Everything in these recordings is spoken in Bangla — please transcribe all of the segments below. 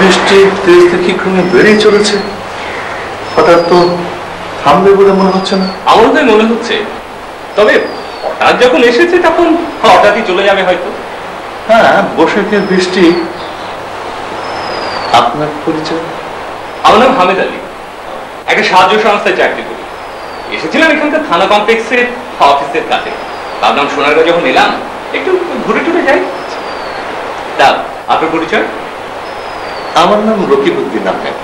বৃষ্টির তেজ দেখি ক্রমে বেড়েই চলেছে, হঠাৎ তো থামবে বলে মনে হচ্ছে না। আমারও তাই মনে হচ্ছে, তবে হঠাৎ যখন এসেছে তখন হঠাৎই চলে যাবে হয়তো। হ্যাঁ, বৈশাখের বৃষ্টি। আপনার পরিচয়? আমার নাম হামেদ আলী, একটা সাহায্য সংস্থায় চাকরি করি। এসেছিলাম এখানকার থানা কমপ্লেক্সের অফিসের কাছে। ভাবলাম সোনারগাঁ যখন এলাম একটু ঘুরে টুরে যাই। তা আপনার পরিচয়? আমার নাম রকিবউদ্দিন আহমেদ,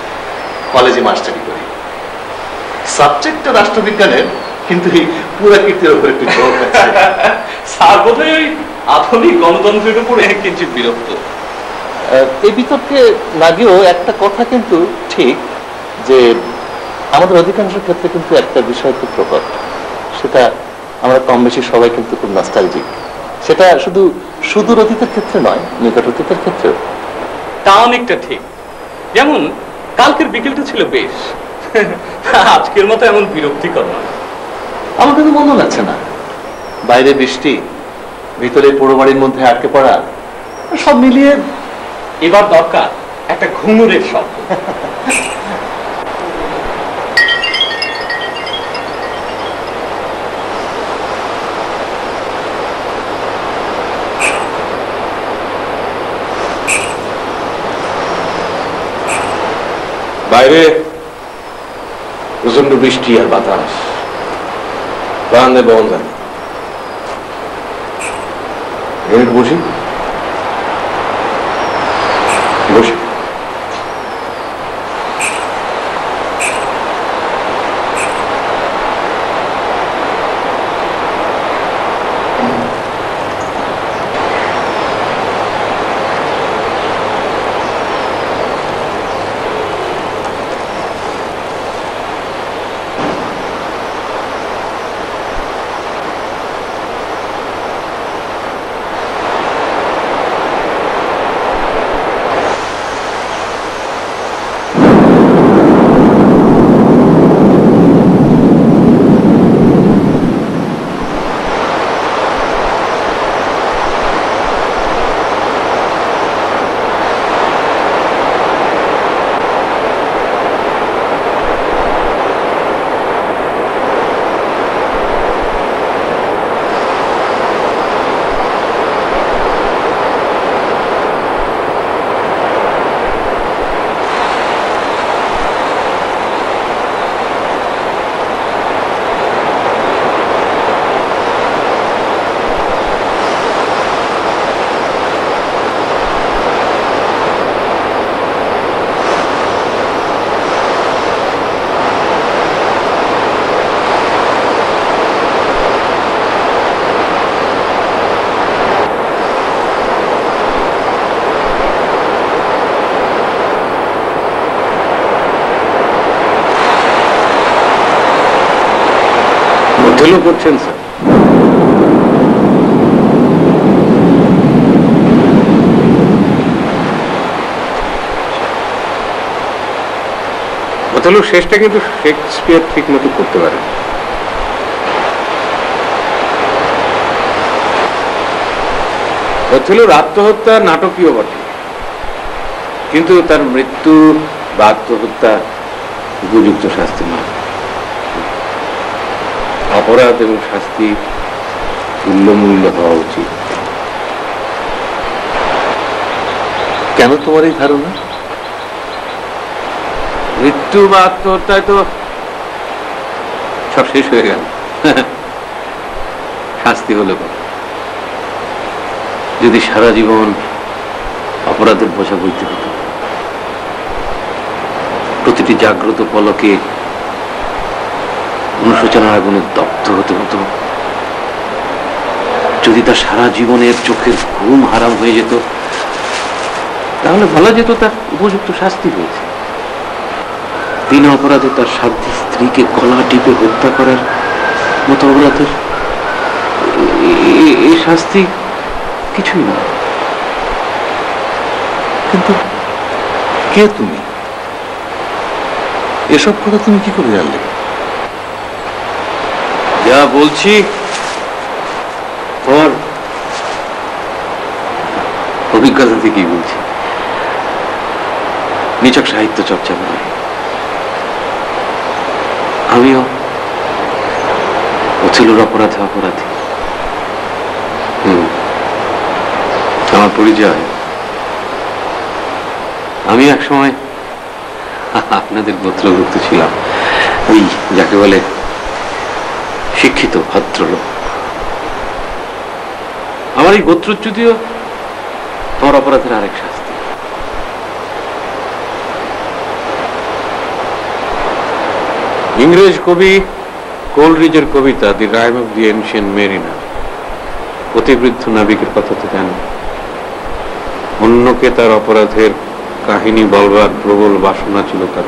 কলেজে মাস্টারি করি। সাবজেক্টটা রাষ্ট্রবিজ্ঞানের, কিন্তু এই পুরাকীর্তির উপর একটু ঝোঁক আছে। স্যার বোধহয় ওই আধুনিক গণতন্ত্রের উপরে কিঞ্চিত বিরক্ত। এই বিতর্কে না গিয়েও একটা কথা কিন্তু ঠিক, যে আমাদের অধিকাংশ ক্ষেত্রে কিন্তু একটা বিষয় খুব প্রকট, সেটা আমরা কম বেশি সবাই কিন্তু খুব নস্টালজিক। সেটা শুধু সুদূর অতীতের ক্ষেত্রে নয়, নিকট অতীতের ক্ষেত্রেও। তা অনেকটা ঠিক। যেমন কালকের বিকেলটা ছিল বেশ, আজকের মতো এমন বিরক্তিকর নয়। আমার কিন্তু মনে লাগছে না। বাইরে বৃষ্টি, ভিতরে পোড়ো বাড়ির মধ্যে আটকে পড়া, সব মিলিয়ে এবার দরকার একটা ঘুঙুরের শব্দ। বাইরে প্রচন্ড বৃষ্টি আর বাতাস, বারান্দায় বন জানি। বসি বসি। হোটেলও করছেন স্যার? হোটেলের শেষটা কিন্তু শেক্সপিয়ার ঠিক মতো করতে পারে। হোটেলের আত্মহত্যা নাটকীয় বটে, কিন্তু তার মৃত্যু বা আত্মহত্যা উপযুক্ত শাস্তি নয়। অপরাধ এবং শাস্তি তুল্যমূল্য হওয়া উচিত। কেন তোমার এই ধারণা? মৃত্যু বা আত্মহত্যায় তো সব শেষ হয়ে গেল, শাস্তি হলো যদি সারা জীবন অপরাধের বোঝা বইতে হতো, প্রতিটি জাগ্রত পলকে অনুশোচনার আগুনে দগ্ধ হতে হতো, যদি তার সারা জীবনের চোখের ঘুম হারাম হয়ে যেত, তাহলে বলা যেত তার উপযুক্ত শাস্তি হয়েছে। বিনা অপরাধে তার সাধ্যী স্ত্রীকে গলা টিপে হত্যা করার মতো অপরাধের এই শাস্তি কিছুই না। কিন্তু কে তুমি? এসব কথা তুমি কি করে জানলে? যা বলছি ওর অভিজ্ঞতা থেকেই বলছি। নিছক সাহিত্য চর্চা নয়, আমিও অথিলুর অপরাধে অপরাধী। আমার পরিচয়, আমি একসময় আপনাদের গোত্রভুক্ত ছিলাম, ওই যাকে বলে শিক্ষিত ভদ্রলোক। আমার এই গোত্রচ্যুতিও আমার অপরাধের আরেক শাস্তি। ইংরেজ কবি কোলরিজের কবিতা the rime of the ancient mariner, অতিবৃদ্ধ নাবিকের কথা তো জানেন। অন্যকে তার অপরাধের কাহিনী বলবার প্রবল বাসনা ছিল তার।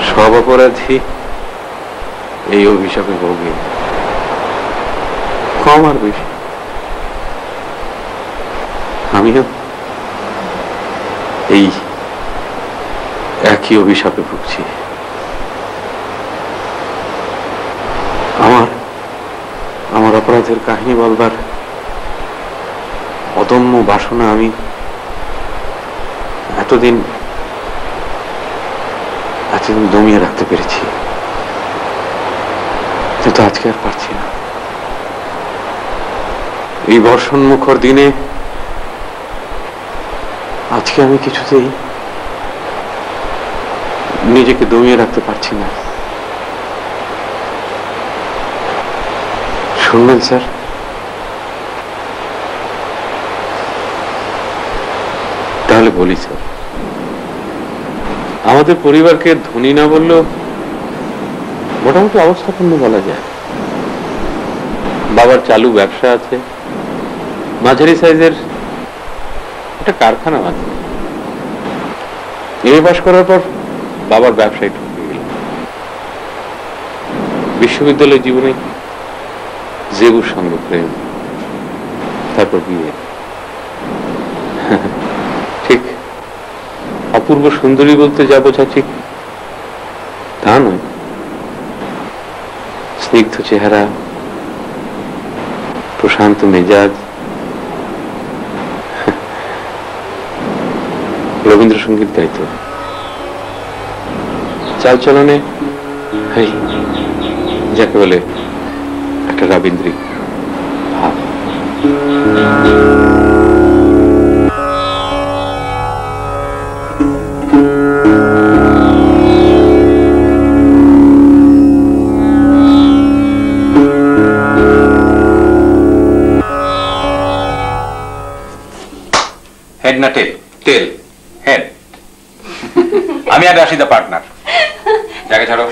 সব অপরাধী এই অভিশাপে ভোগে, কম আর বেশি। আমিও এই একই অভিশাপে ভুগছি। আমার অপরাধের কাহিনী বলবার অদম্য বাসনা আমি এতদিন দমিয়ে রাখতে পেরেছি, কিন্তু আজকে আর পারছি না। এই বর্ষণ মুখর দিনে আজকে আমি কিছুতেই নিজেকে দমিয়ে রাখতে পারছি না। শুনবেন স্যার? তাহলে বলি স্যার, আমাদের পরিবারকে ধনী না বললেও মোটামুটি অবস্থাপন্ন বলা যায়। বাবার চালু ব্যবসা আছে, মাঝারি সাইজের একটা কারখানা আছে। এমএ পাস করার পর বাবার ব্যবসায় ঢুকে গেল। বিশ্ববিদ্যালয় জীবনে জেবুর সঙ্গে প্রেম, তারপর বিয়ে। ঠিক অপূর্ব সুন্দরী বলতে যা বোঝা ঠিক তা নয়। স্নিগ্ধ চেহারা, প্রশান্ত মেজাজ, রবীন্দ্রসঙ্গীত গাইত, চালচলনে যাকে বলে একটা রবীন্দ্রিক ভাব। হেড না টেল? টেল। হেড। আমি আর রাশিদা পার্টনার। জায়গা ছাড়ো।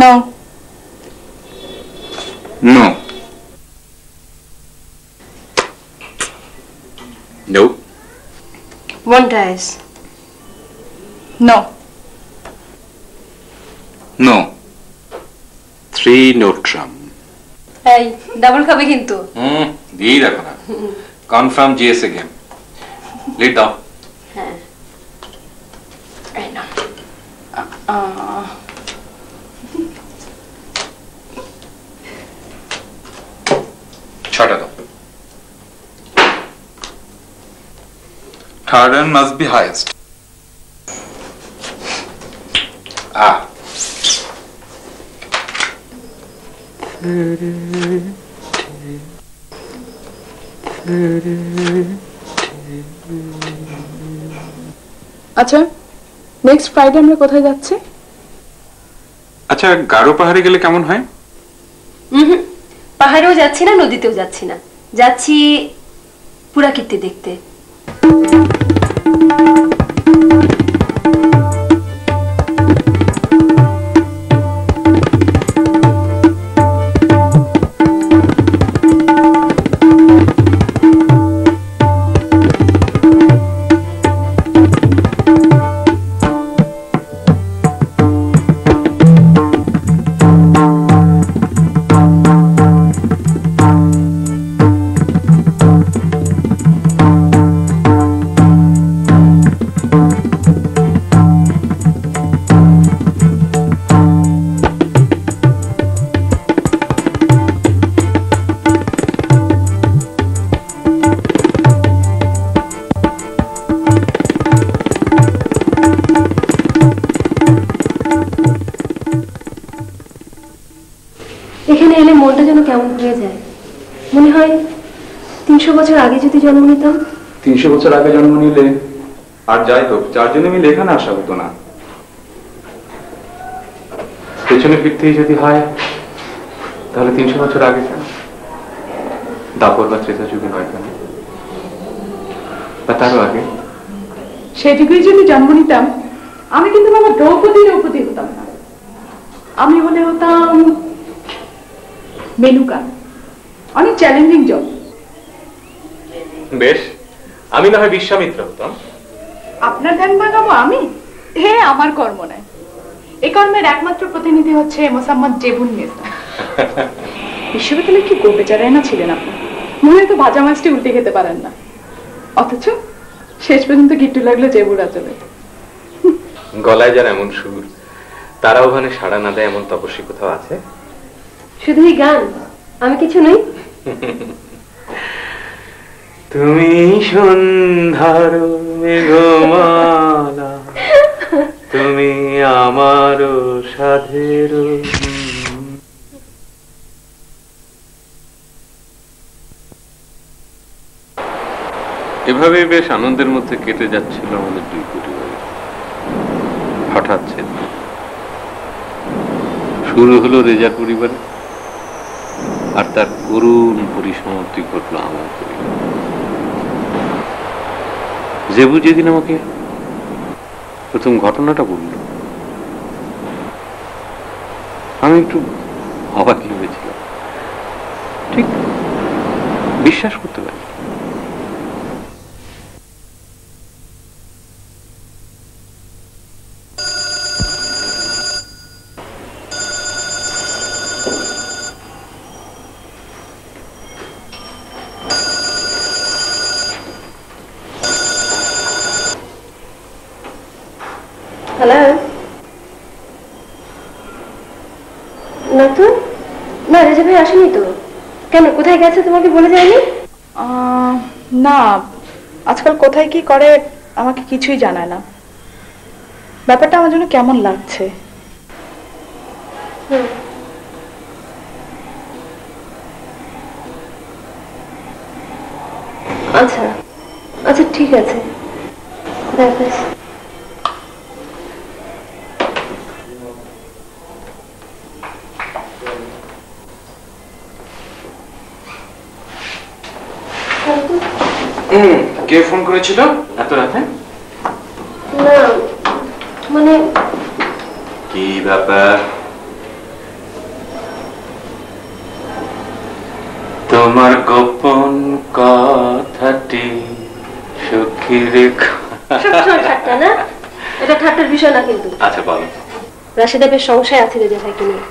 No. No. No. One dice. No. No. 3 no trump. এই ডাবল খাবে কিন্তু। দিয়েই দেখো না। Confirm GSA game. লিড দাও। হ্যাঁ। এই না। ছটা দাও। Third one must be highest. আচ্ছা, নেক্সট ফ্রাইডে আমরা কোথায় যাচ্ছি? আচ্ছা, গারো পাহাড়ে গেলে কেমন হয়? পাহাড়েও যাচ্ছি না, নদীতেও যাচ্ছি না, যাচ্ছি পুরাকীর্তি দেখতে। এখানে এলে মনটা যেন কেমন হয়ে যায়, মনে হয় 300 বছর আগে যদি জন্ম নিতাম। 300 বছর আগে জন্ম নিলে আর যাই হোক, 4 জনে মিলে এখানে আসা হতো না। পেছনে ফিরতেই যদি হয় তাহলে 300 বছর আগে কেন? দাপর বা ত্রেতা যুগে হয় কেন? বা তারও আগে? সেই যুগেই যদি জন্ম নিতাম, আমি কিন্তু বাবা দ্রৌপদী হতাম না। আমি হলে হতাম মেনুকা। অনেক চ্যালেঞ্জিং জব। বেশ, আমি না হয় বিশ্বামিত্র হতাম। আপনার ধ্যান ভাঙাবো আমি? হে, আমার কর্ম নয়। এই কর্মের একমাত্র প্রতিনিধি হচ্ছে মোসাম্মদ জেবুন মেসা। বিশ্ববিদ্যালয়ে কি গো বেচারাই না ছিলেন আপনি, মনে তো ভাজা মাছটি উল্টে খেতে পারেন না, অথচ শেষ পর্যন্ত গিট্টু লাগলো জেবুর আচলে। গলায় যার এমন সুর, তারা ওখানে সাড়া না দেয় এমন তপস্বী কোথাও আছে? শুধুই গান, আমি কিছু নই। তুমি সন্ধ্যার মেঘমালা, তুমি আমারও সাধের। এভাবে বেশ আনন্দের মধ্যে কেটে যাচ্ছিল আমাদের 2 পরিবার। হঠাৎ শুরু হলো রেজার পরিবারে, আর তার করুণ পরিসমাপ্তি ঘটলো আমার পরিবার। জেবু যেদিন আমাকে প্রথম ঘটনাটা বলল, আমি একটু অবাক হয়েছিলাম, ঠিক বিশ্বাস করতে পারি। হ্যালো, না তো, না রেজা ভাই আসেনি তো। কেন, কোথায় গেছে তোমাকে বলে যায়নি? না, আজকাল কোথায় কি করে আমাকে কিছুই জানায় না। ব্যাপারটা আমার জন্য কেমন লাগছে। আচ্ছা আচ্ছা, ঠিক আছে, দেখিস। কে ফোন করেছিল এত রাতে? না মানে কি ব্যাপার? তোমার গোপন কথাটি সখী রেখা। সবসময় ঠাট্টা না, এটা ঠাট্টার বিষয় না কিন্তু। আচ্ছা বলো। রাশেদা বেশ সংশয় আছে রেজা ভাইকে নিয়ে।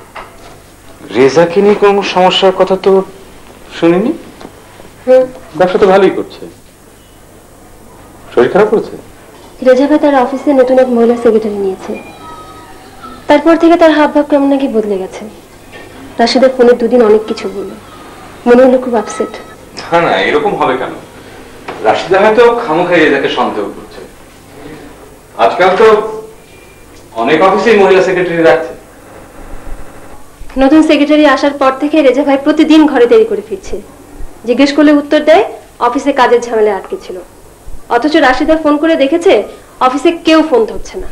রেজাকে নিয়ে কোনো সমস্যার কথা তো শুনিনি। ব্যবসা তো ভালোই করছে। শরীর খারাপ করেছে? রেজা ভাই তার অফিসে নতুন এক মহিলা সেক্রেটারি নিয়েছে, তারপর থেকে তার হাব ভাব কেমন নাকি বদলে গেছে। রাশেদের ফোনে 2 দিন অনেক কিছু বলল, মনে হলো খুব আপসেট। না না, এরকম হবে কেন? রাশিদা হয়তো খামোখাই রেজাকে সন্দেহ করছে। আজকাল তো অনেক অফিসেই মহিলা সেক্রেটারি রাখছে। নতুন সেক্রেটারি আসার পর থেকে রেজা ভাই প্রতিদিন ঘরে দেরি করে ফিরছে। জিজ্ঞেস করলে উত্তর দেয় অফিসে কাজের ঝামেলায় আটকে ছিল, অথচ রাশিদা ফোন করে দেখেছে অফিসে কেউ ফোন ধরছে না।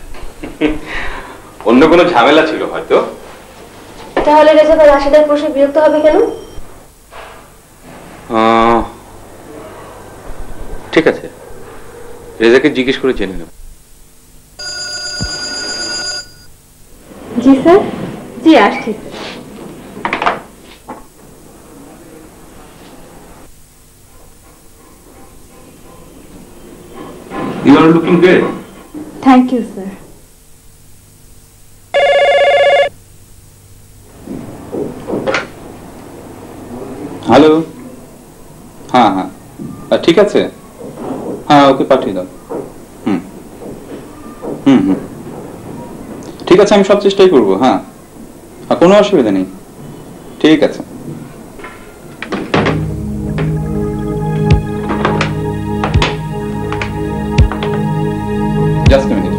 অন্য কোনো ঝামেলা ছিল হয়তো। তাহলে রেজা ভাই রাশিদার প্রশ্নে বিরক্ত হবে কেন? ঠিক আছে, রেজাকে জিজ্ঞেস করে জেনে নেব। জি স্যার, জি আসছি। You are looking good. Thank you sir. Hello, হ্যাঁ হ্যাঁ ঠিক আছে, হ্যাঁ ওকে পাঠিয়ে দাও। হুম হুম হুম ঠিক আছে, আমি সব চেষ্টাই করবো। হ্যাঁ, কোনো অসুবিধা নেই, ঠিক আছে। Just minute.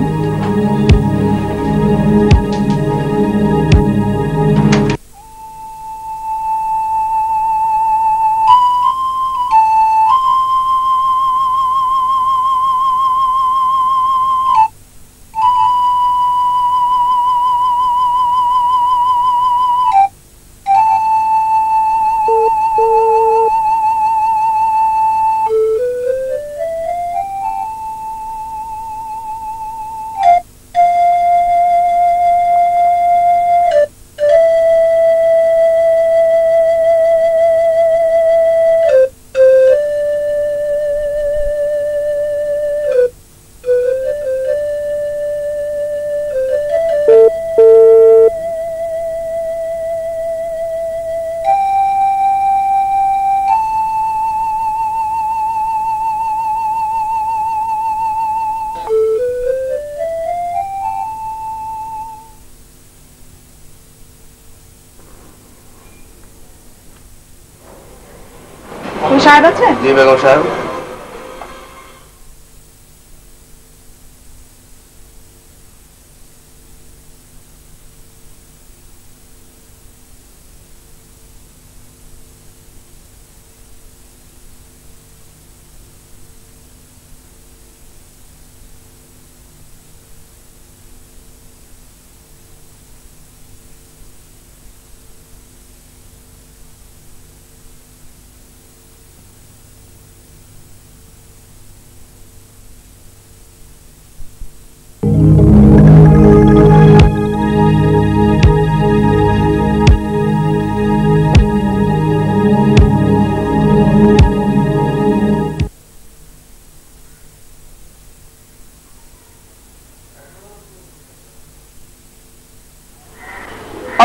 সাহেব আছে? জি বেগম সাহেব।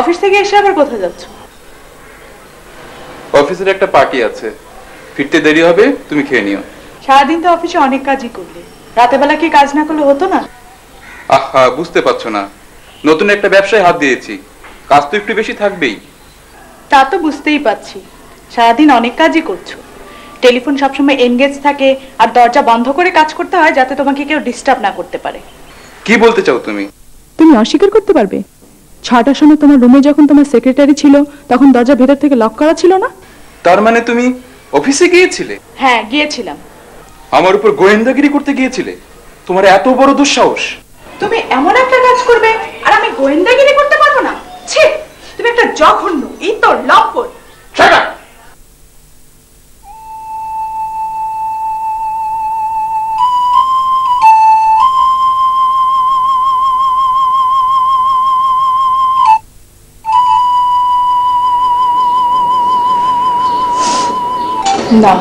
অফিস থেকে এসে আবার কোথায় যাচ্ছ? অফিসের একটা পার্টি আছে, ফিরতে দেরি হবে, তুমি খেয়ে নিও। সারাদিন তো অফিসে অনেক কাজই করলে, রাতে বেলা কি কাজ না করলে হতো না? আহা, বুঝতে পারছো না, নতুন একটা ব্যবসায় হাত দিয়েছি, কাজ তো একটু বেশি থাকবেই। তা তো বুঝতেই পারছি, সারাদিন অনেক কাজই করছো। টেলিফোন সবসময় এনগেজ থাকে আর দরজা বন্ধ করে কাজ করতে হয় যাতে তোমাকে কেউ ডিস্টার্ব না করতে পারে। কি বলতে চাও তুমি? তুমি অস্বীকার করতে পারবে 6টার সময় তোমার রুমে যখন তোমার সেক্রেটারি ছিল তখন দরজা ভেতর থেকে লক করা ছিল না? তার মানে তুমি অফিসে গিয়েছিলে? হ্যাঁ গিয়েছিলাম। আমার উপর গোয়েন্দাগিরি করতে গিয়েছিলে? তোমার এত বড় দুঃসাহস! তুমি এমন একটা কাজ করবে আর আমি গোয়েন্দাগিরি করতে পারবো না? ছি, তুমি একটা জঘন্য ইতর লম্পট। Shut up! না,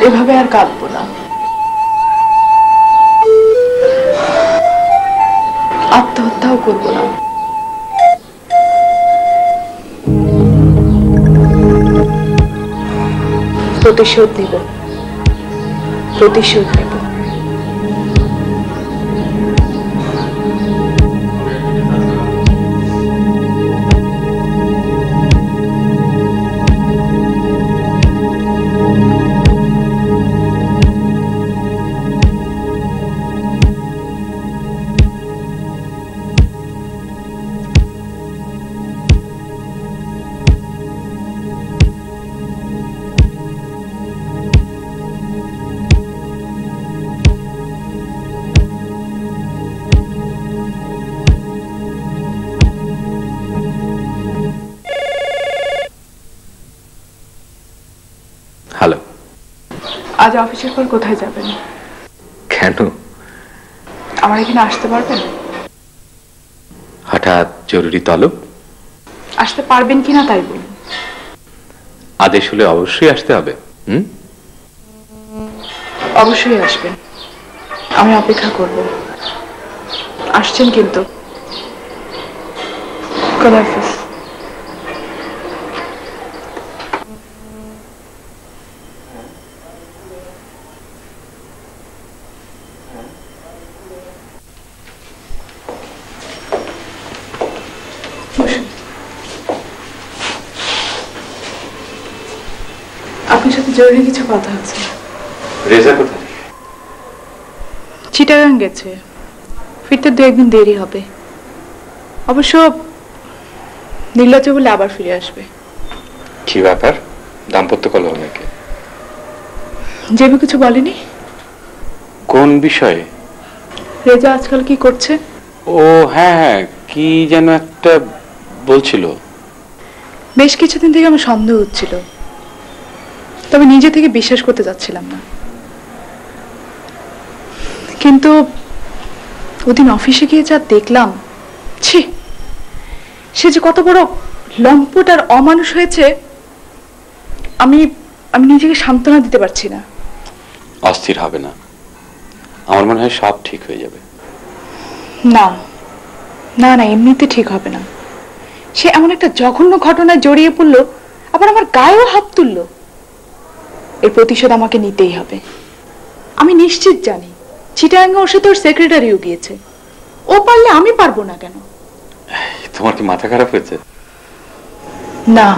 এভাবে আর কাঁদবো না। আত্মহত্যাও করবো না। প্রতিশোধ নিব, প্রতিশোধ নেব। হ্যালো। আজ অফিসের পর কোথায় যাবেন? কেন? আমার এখানে আসতে পারবেন? হঠাৎ জরুরি তলব? আসতে পারবেন কিনা তাই বলুন। আদেশ হলে অবশ্যই আসতে হবে। অবশ্যই আসবেন, আমি অপেক্ষা করব। আসছেন কিন্তু। খোদা হাফেজ। আপনার সাথে জরুরি কিছু কথা আছে। রেজা কোথায়? চিটাগাং গেছে, ফিরতে 2-1 দিন দেরি হবে। অবশ্য নির্লজ্জ বলে আবার ফিরে আসবে। কি ব্যাপার, দাম্পত্য কলহ নাকি? জেবি কিছু বলেনি? কোন বিষয়ে? রেজা আজকাল কি করছে? ও হ্যাঁ হ্যাঁ, কি যেন একটা বলছিল। বেশ কিছুদিন থেকে আমার সন্দেহ হচ্ছিল, তবে নিজে থেকে বিশ্বাস করতে যাচ্ছিলাম না। কিন্তু ওদিন অফিসে গিয়ে যা দেখলাম, ছি, সে যে কত বড় লম্পট আর অমানুষ হয়েছে, আমি আমি নিজেকে সান্ত্বনা দিতে পারছি না। অস্থির হবে না, আমার মনে হয় সব ঠিক হয়ে যাবে। না না না, এমনিতে ঠিক হবে না। সে এমন একটা জঘন্য ঘটনায় জড়িয়ে পড়লো, আবার আমার গায়েও হাত তুললো। এর প্রতিশোধ আমাকে নিতেই হবে। আমি নিশ্চিত জানি চিটাগাঙ্গে ওর সাথে ওর সেক্রেটারিও গিয়েছে। ও পারলে আমি পারবো না কেন? তোমার কি মাথা খারাপ হয়েছে? না,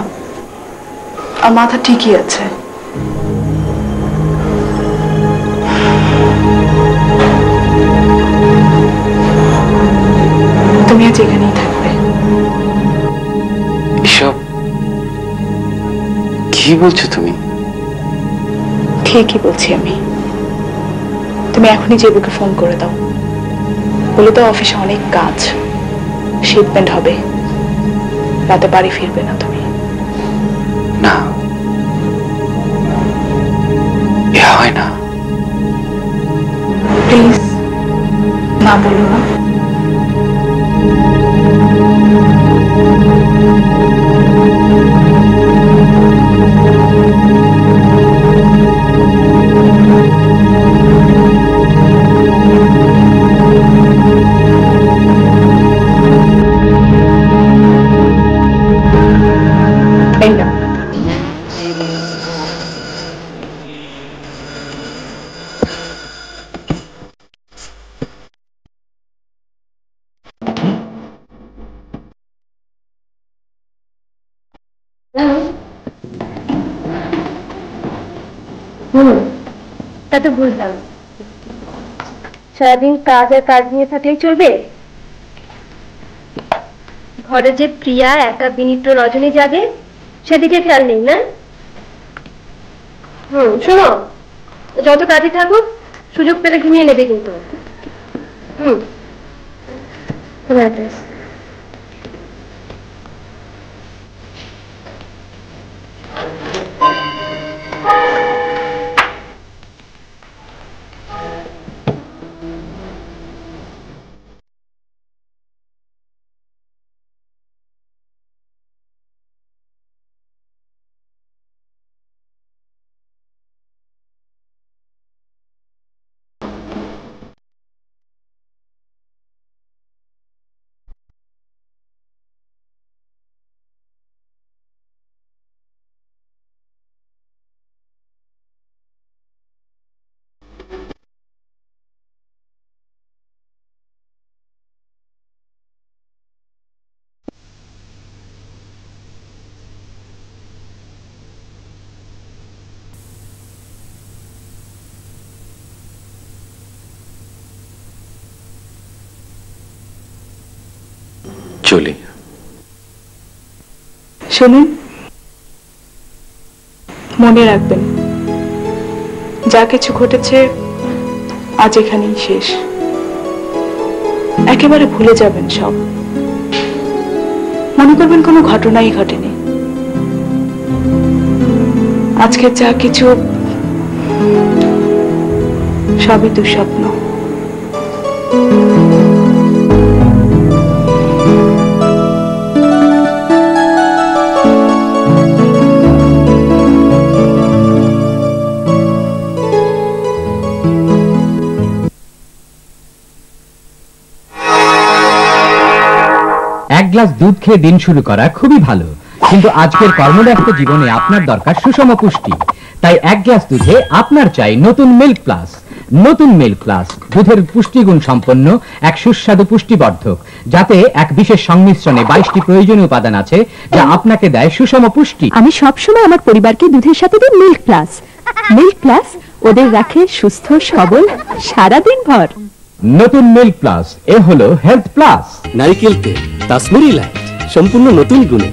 আর মাথা ঠিকই আছে। তুমি আজ এখানেই থাকবে। এসব কি বলছো তুমি? ঠিকই বলছি আমি। তুমি এখনই জেবুকে ফোন করে দাও, বলে তো অফিসে অনেক কাজ, শিপমেন্ট হবে, রাতে বাড়ি ফিরবে না তুমি। না, এ হয় না। প্লিজ না বলো না। তা তো বুঝলাম, সারাদিন কাজ আর কাজ নিয়ে থাকলেই চলবে? ঘরে যে প্রিয়া একা বিনিত রজনী জাগে সেদিকে খেয়াল নেই না? শোনো, যত কাজে থাকুক সুযোগ পেলে ঘুমিয়ে নেবে কিন্তু। চলি। শুনুন, মনে রাখবেন যা কিছু ঘটেছে আজ এখানেই শেষ। একেবারে ভুলে যাবেন সব, মনে করবেন কোনো ঘটনাই ঘটেনি। আজকে যা কিছু সবই দুঃস্বপ্ন। এক গ্লাস দুধ খেয়ে দিন শুরু করা খুবই ভালো, কিন্তু আজকের কর্মব্যস্ত জীবনে আপনার দরকার সুষম পুষ্টি। তাই এক গ্লাস দুধে আপনার চাই নতুন মিল্ক প্লাস। নতুন মিল্ক প্লাস দুধের পুষ্টিগুণ সম্পন্ন এক সুস্বাদু পুষ্টিবর্ধক, যাতে এক বিশেষ সংমিশ্রণে 22টি প্রয়োজনীয় উপাদান আছে যা আপনাকে দেয় সুষম পুষ্টি। আমি সবসময় আমার পরিবারকে দুধের সাথে দিই মিল্ক প্লাস। মিল্ক প্লাস ওদের রাখে সুস্থ সবল সারাদিন ভর। নতুন মিল্ক প্লাস এ হলো হেলথ প্লাস। নারকেল তেল কাশ্মীরি লাইট, সম্পূর্ণ নতুন গুণে,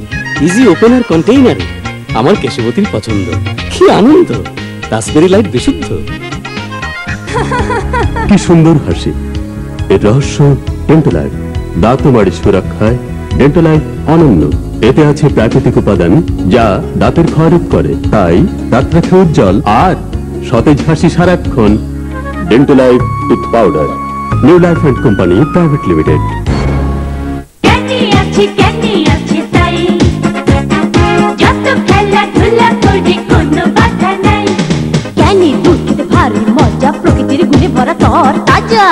ইজি ওপেনার কন্টেইনারে। আমার কেশবতীর পছন্দ, কি আনন্দ! কাশ্মীরি লাইট বিশুদ্ধ। কি সুন্দর হাসি! এর রহস্য ডেন্টালাইট, দাঁত ও মাড়ি সুরক্ষায় ডেন্টালাইট অনন্য। এতে আছে প্রাকৃতিক উপাদান যা দাঁতের ক্ষয় রোধ করে, তাই দাঁত রাখে উজ্জ্বল আর সতেজ হাসি সারাক্ষণ। Dentalite tooth powder, new life and company private limited. মজা প্রকৃতির গুণে ভরা তর তাজা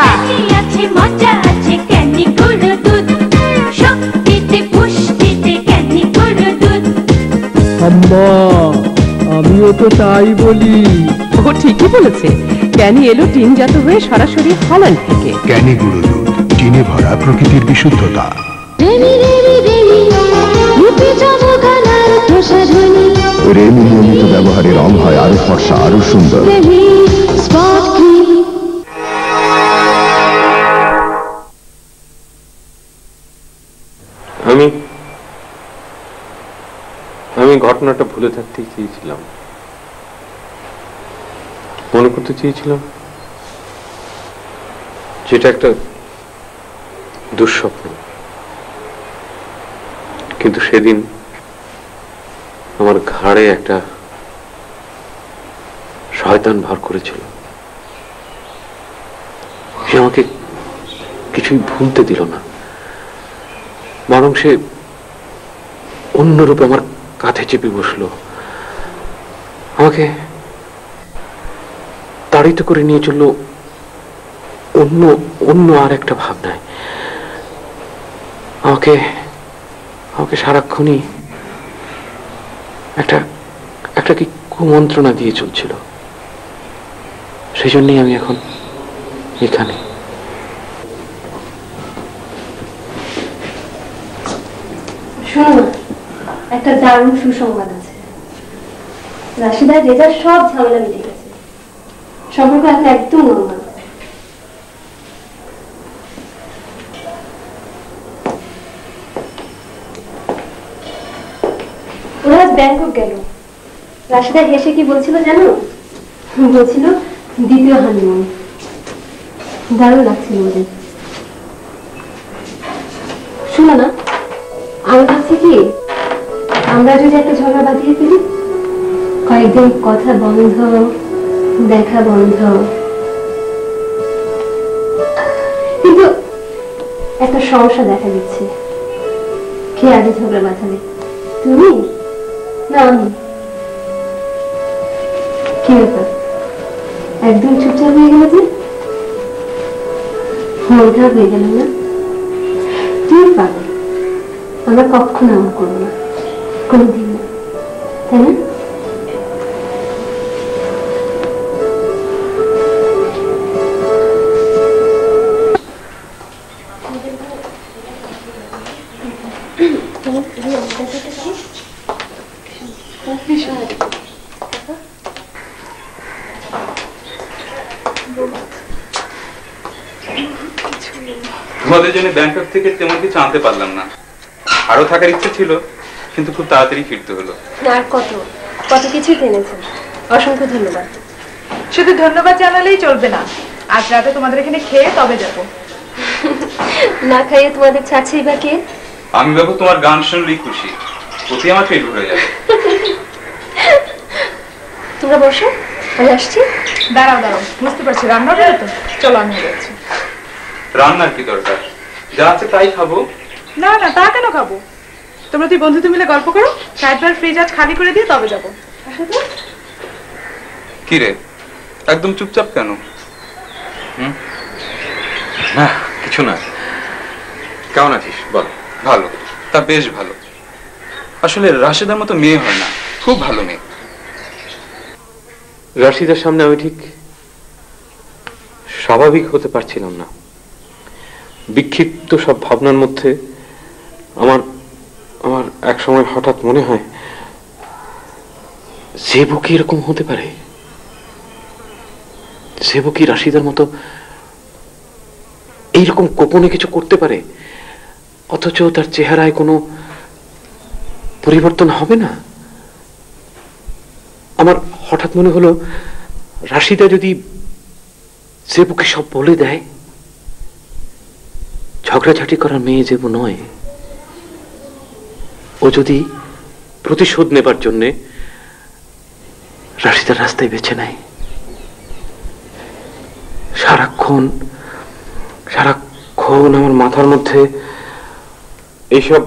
আছে, মজা আছে ক্যানি গুঁড়ো দুধ, শক্তিতে পুষ্টিতে ক্যানি গুঁড়ো দুধ। আম্মা, আমিও তো তাই বলি। ও ঠিকই বলেছে, ক্যানি এলো টিনজাত হয়ে সরাসরি হল্যান্ড থেকে। ক্যানি গুঁড়ো দুধ, টিনে ভরা প্রকৃতির বিশুদ্ধতা। রেমি নিয়মিত ব্যবহারে রং হয় আরো ফর্সা, আরো সুন্দর। আমি ঘটনাটা ভুলে থাকতেই চেয়েছিলাম, মনে করতে চেয়েছিলাম যেটা একটা দুঃস্বপ্ন। কিন্তু সেদিন আমার ঘাড়ে একটা শয়তান ভর করেছিল, সে আমাকে কিছুই ভুলতে দিল না, বরং সে অন্যরূপে আমার কাঁধে চেপে বসলো, আমাকে তাড়িত করে নিয়ে চললো অন্য অন্য আর একটা ভাবনায়। আমাকে আমাকে সারাক্ষণই একটা একটা কি কুমন্ত্রণা দিয়ে চলছিল। সেই জন্যই আমি এখন এখানে। শোনো, একটা দারুণ সুসংবাদ আছে। রাশিদার রেজার সব ঝামেলা মিটে গেছে, সম্পর্ক এখন একদম নর্মাল। ওরা আজ ব্যাংকক গেল। রাশিদা হেসে কি বলছিল জানো? বলছিল দ্বিতীয় হানিমুন। দারুণ লাগছিল ওদের। শোনো না, আমি ভাবছি কি আমরা যদি একটা ঝগড়া বাঁধিয়ে ফেলি, কয়েকদিন কথা বন্ধ, দেখা বন্ধ, কিন্তু একটা সমস্যা দেখা দিচ্ছে। কে আগে ঝগড়া বাঁধাবে, তুমি না আমি? কি ব্যাপার, একদম চুপচাপ হয়ে গেল যে? মন খারাপ হয়ে গেল না? তুমি পাবে, আমরা কখনো এমন করবো না, কোনোদিন না, তাই না? তোমাদের জন্য ব্যাংকক থেকে তেমন কিছু আনতে পারলাম না, আরো থাকার ইচ্ছে ছিল, কিন্তু খুব তাড়াতাড়ি ফিরতে হলো। আর কত কত কিছু এনেছেন, অসংখ্য ধন্যবাদ। শুধু ধন্যবাদ জানালেই চলবে না, আজ রাতে তোমাদের এখানে খেয়ে তবে যাবো। না খাইয়ে তোমাদের ছাড়ছেই বা কে? আমি বাবু তোমার গান শুনলেই খুশি, প্রতি আমার পেট ভরে যাবে। তোমরা বসো, আমি আসছি। দাঁড়াও দাঁড়াও, বুঝতে পারছি রান্না হবে তো, চলো আমি যাচ্ছি। রান্নার কি দরকার, যা আছে তাই খাবো। না না, তা কেন খাবো? তোমরা তুই বন্ধুতে মিলে গল্প করো, সাইডবার ফ্রিজ আজ খালি করে দিয়ে তবে যাবো। কি রে, একদম চুপচাপ কেন? না কিছু না, কেমন আছিস বল? ভালো, তা বেশ ভালো। আসলে রাশেদার মতো মেয়ে হয় না, খুব ভালো মেয়ে। রাশিদার সামনে আমি ঠিক স্বাভাবিক হতে পারছিলাম না। বিক্ষিপ্ত সব ভাবনার মধ্যে আমার আমার এক সময় হঠাৎ মনে হয়, সেবু কি এরকম হতে পারে? সেবু কি রাশিদার মতো এইরকম গোপনে কিছু করতে পারে, অথচ তার চেহারায় কোনো পরিবর্তন হবে না? আমার হঠাৎ মনে হলো, রাশিদা যদি সেবুকে সব বলে দেয়, ঝগড়াঝাটি করার মেয়ে যেবু নয়, ও যদি প্রতিশোধ নেবার জন্যে রাশিদার রাস্তায় বেছে নেয়, সারাক্ষণ সারাক্ষণ আমার মাথার মধ্যে এইসব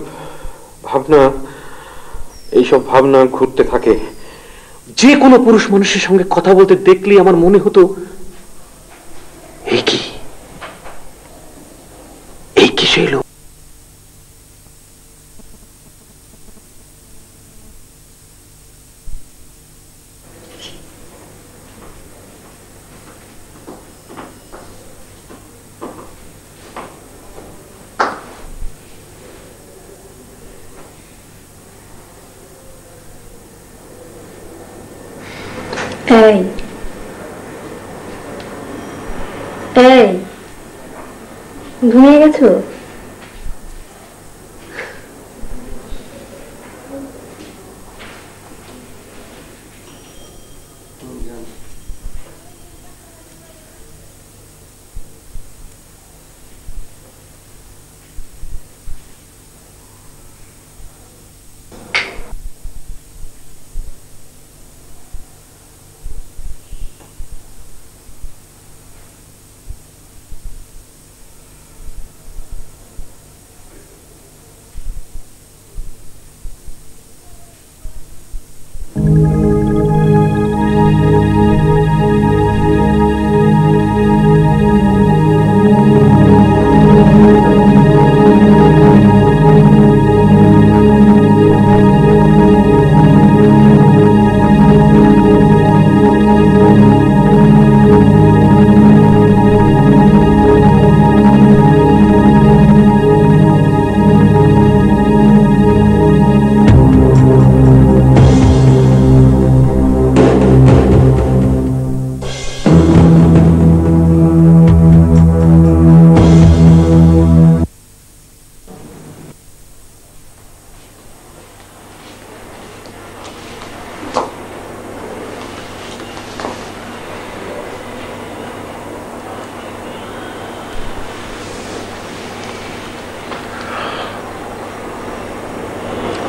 ভাবনা ঘুরতে থাকে। যে কোনো পুরুষ মানুষের সঙ্গে কথা বলতে দেখলেই আমার মনে হতো, এই কি সেই লোক? এই এই ঘুমিয়ে গেছো?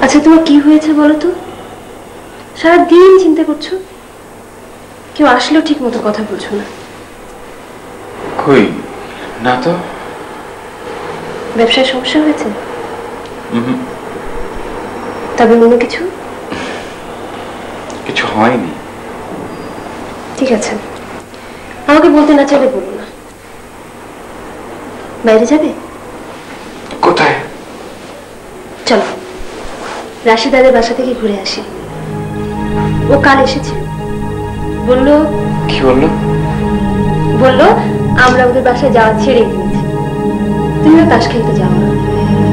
আচ্ছা তোমার কি হয়েছে বলো তো? সারাদিন চিন্তা করছো, কেউ আসলেও ঠিক মতো কথা বলছো না। কই না তো। ব্যবসায় সমস্যা হয়েছে? তবে অন্য কিছু? কিছু হয়নি। ঠিক আছে, আমাকে বলতে না চাইলে বলো না। বাইরে যাবে? কোথায়? চলো রাশিদাদের বাসা থেকে ঘুরে আসি। ও কাল এসেছিল, বললো। কি বললো? বললো আমরা ওদের বাসায় যাওয়া ছেড়ে দিয়েছি, তুমিও তাস খেলতে যাও না।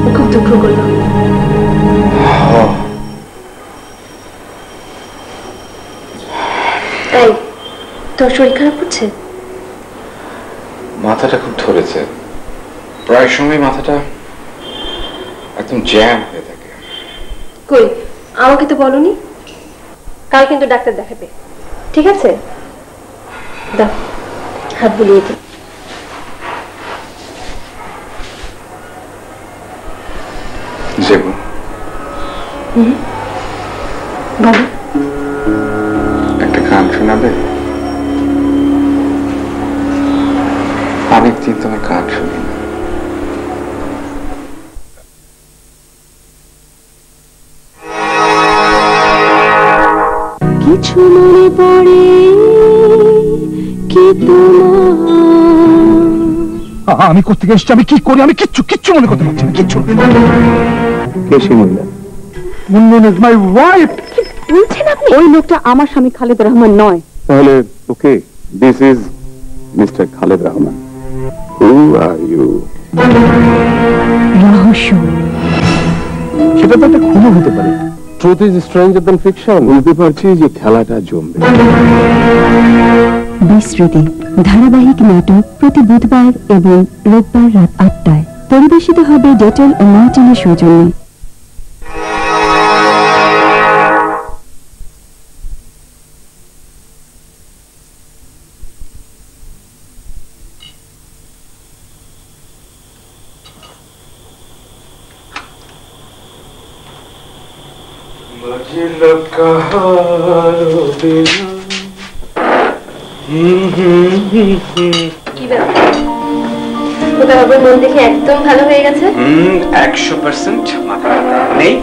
ও খুব দুঃখ করলো। তাই তোর শরীর খারাপ হচ্ছে? মাথাটা খুব ধরেছে, প্রায় সময় মাথাটা একদম জ্যাম হয়ে থাকে। কই আমাকে তো বলনি। কাল কিন্তু ডাক্তার দেখাবে, ঠিক আছে? দাও হাত বুলিয়ে দিই। জেবু বলো। একটা গান শোনাবে? অনেকদিন তোমার গান শুনি না। কিছু মনে পড়ে কি তোমার? আমি কোথেকে এসেছি, আমি কি করি, আমি কিচ্ছু কিচ্ছু মনে করতে পারছি না, কিচ্ছু। কে সেই মহিলা? Munmun is my wife. বলছেন আপনি? ওই লোকটা আমার স্বামী খালেদ রহমান নয়। তাহলে okay, this is mister Khaled Rahman. Who are you? রহস্য। সেটা তো একটা খুনও হতে পারে। Truth is stranger than fiction. বুঝতে পারছি যে খেলাটা জমবে। বিস্মৃতি ধারাবাহিক নাটক প্রতি বুধবার এবং রোববার রাত ৮টায় পরিবেশিত হবে ডেটল ও মার্টিনের সৌজন্যে। মন দেখে একদম ভালো হয়ে গেছে। 100% মাথা নেই,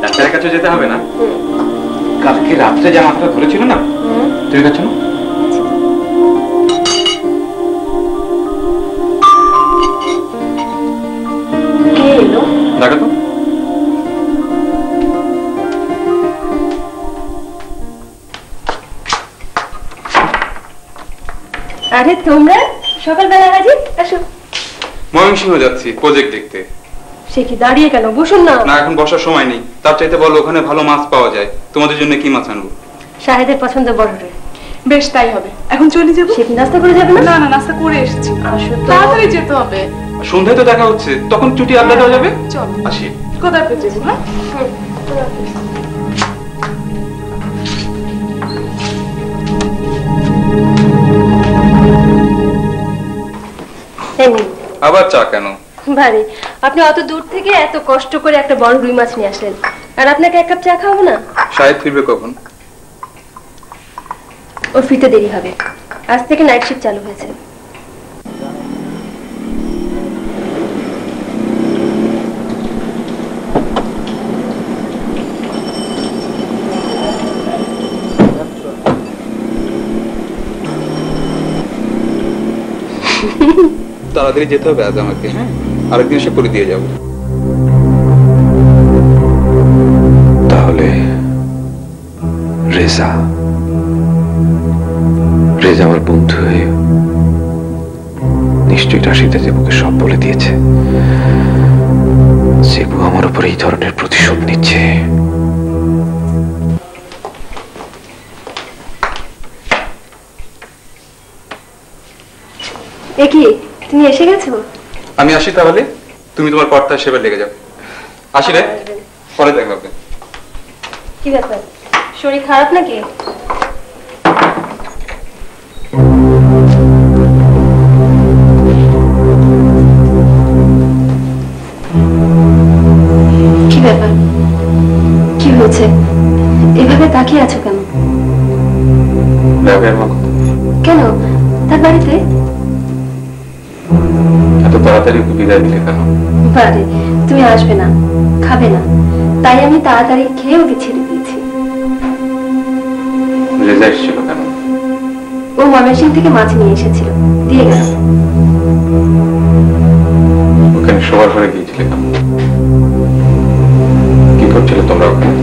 ডাক্তারের কাছে যেতে হবে না। কালকে রাত্রে যা মাথাটা ধরেছিল না, ঠিক আছে না? কে এলো? দেখো তো। আরে তোমরা সকালবেলা হাজির, আসো। ময়মনসিংহ যাচ্ছি প্রজেক্ট দেখতে। সে কি দাঁড়িয়ে কেন, বসুন না। না এখন বসার সময় নেই, তার চাইতে বলো ওখানে ভালো মাছ পাওয়া যায়, তোমাদের জন্য কি মাছ আনবো? শাহেদের পছন্দ বড়রে। বেশ তাই হবে, এখন চলে যাবো। সে কি নাস্তা করে যাবে না? না না, নাস্তা করে এসেছি। আসো তো। তাড়াতাড়ি যেতে হবে। সন্ধ্যায় তো দেখা হচ্ছে, তখন ছুটি আড্ডা দেওয়া যাবে। চল আসি। কোথায় পেয়েছি? হ্যাঁ আবার চা কেন? বারে, আপনি অত দূর থেকে এত কষ্ট করে একটা বড় রুই মাছ নিয়ে আসলেন, আর আপনাকে এক কাপ চা খাওয়াবো না? শাহেদ ফিরবে কখন? ওর ফিরতে দেরি হবে, আজ থেকে নাইট শিফট চালু হয়েছে। তাড়াতাড়ি যেতে হবে আজ আমাকে, হ্যাঁ? আরেকদিন এসে করে দিয়ে যাব। তাহলে রেজা রেজা আমার বন্ধু হয়ে নিশ্চয়ই রাশিদা জেবুকে সব বলে দিয়েছে। জেবু আমার উপর এই ধরনের প্রতিশোধ নিচ্ছে। কি তুমি এসে গেছো? আমি আসি তাহলে, তুমি তোমার কর্তার সেবা লেগে যাও। আসি রে, পরে দেখা হবে। কি ব্যাপার, শরীর খারাপ নাকি? কি ব্যাপার, কি হয়েছে? এভাবে তাকিয়ে আছো কেন? কেন, তার বাড়িতে এত তাড়াতাড়ি ওকে বিদায় দিলে কেন? বাড়ি তুমি আসবে না, খাবে না, তাই আমি তাড়াতাড়ি খেয়ে ওকে ছেড়ে দিয়েছি। রেজা এসেছিল কেন? ও ময়মনসিং থেকে মাছ নিয়ে এসেছিল, দিয়ে গেল। ওখানে সবার ঘরে গিয়েছিলে কেন? কি করছিলে তোমরা ওখানে?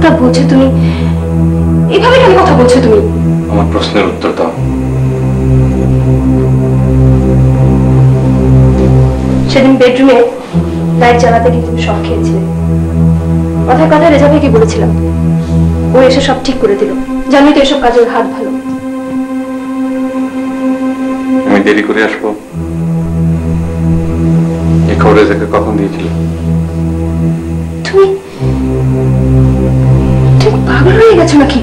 তা বলছো তুমি, এভাবে কেন কথা বলছো তুমি? আমার প্রশ্নের উত্তর দাও। সেদিন বেডরুমে লাইট জ্বালাতে গিয়ে তুমি শখ খেয়েছিলে। কথায় কথায় রেজা ভাইকে বলেছিলাম, ও এসে সব ঠিক করে দিল। জানি তো এসব কাজের হাত ভালো। আমি দেরি করে আসবো এই খবর রেজাকে কখন দিয়েছিলে? তুমি তুমি পাগল হয়ে গেছো নাকি?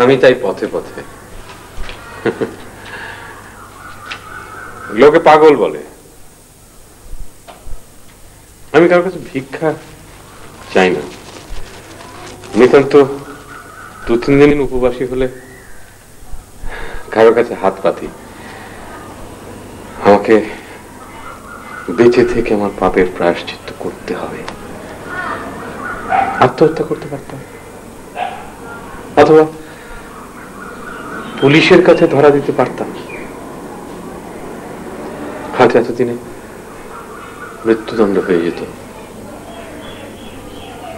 আমি তাই পথে পথে। লোকে পাগল বলে, আমি কারোর কাছে ভিক্ষা চাই না। নিতান্ত 2-3 দিন উপবাসী হলে কারোর কাছে হাত পাতি। আমাকে বেঁচে থেকে আমার পাপের প্রায়শ্চিত্ত করতে হবে। আত্মহত্যা করতে পারতাম, অথবা পুলিশের কাছে ধরা দিতে পারতাম, হয়তো এতদিনে মৃত্যুদণ্ড হয়ে যেত।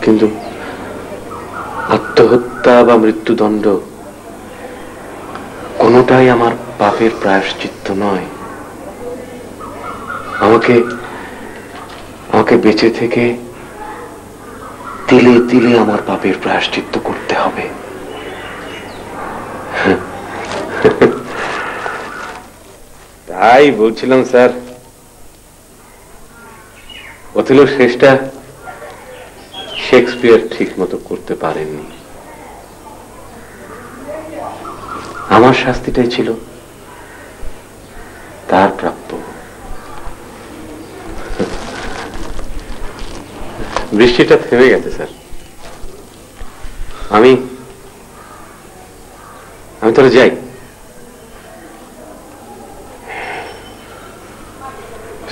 কিন্তু আত্মহত্যা বা মৃত্যুদণ্ড কোনোটাই আমার পাপের প্রায়শ্চিত্ত নয়। আমাকে বেঁচে থেকে তিলে তিলে আমার পাপের প্রায়শ্চিত্ত করতে হবে। তাই বলছিলাম স্যার, ওথেলো শেষটা শেক্সপিয়ার ঠিক মতো করতে পারেননি। আমার শাস্তিটাই ছিল তার প্রাপ্য। বৃষ্টিটা থেমে গেছে স্যার, আমি তাহলে যাই।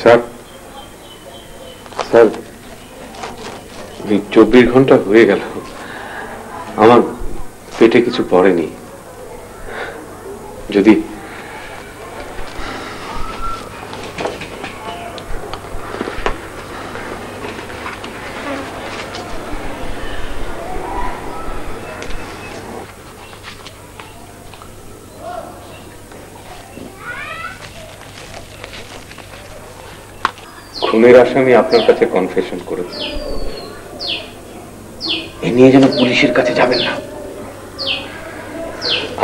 স্যার 24 ঘন্টা হয়ে গেল, আমার পেটে কিছু পড়েনি। যদি খুনের আসামি আপনার কাছে কনফেশন করেছে, এ নিয়ে যেন পুলিশের কাছে যাবেন না।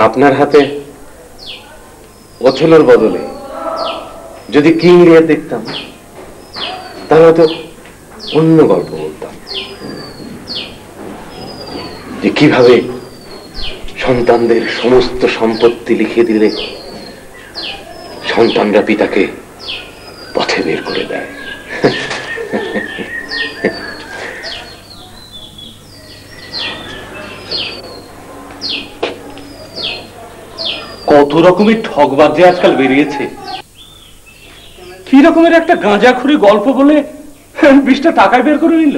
আপনার হাতে ওথেলোর বদলে যদি কিং লিয়ার দেখতাম, তাহলে হয়তো অন্য গল্প বলতাম, যে কিভাবে সন্তানদের সমস্ত সম্পত্তি লিখে দিলে সন্তানরা পিতাকে পথে বের করে দেয়। কত রকমের ঠকবাজ যে আজকাল বেরিয়েছে। কি রকমের একটা গাঁজাখুরি গল্প বলে 20টা টাকায় বের করে নিল।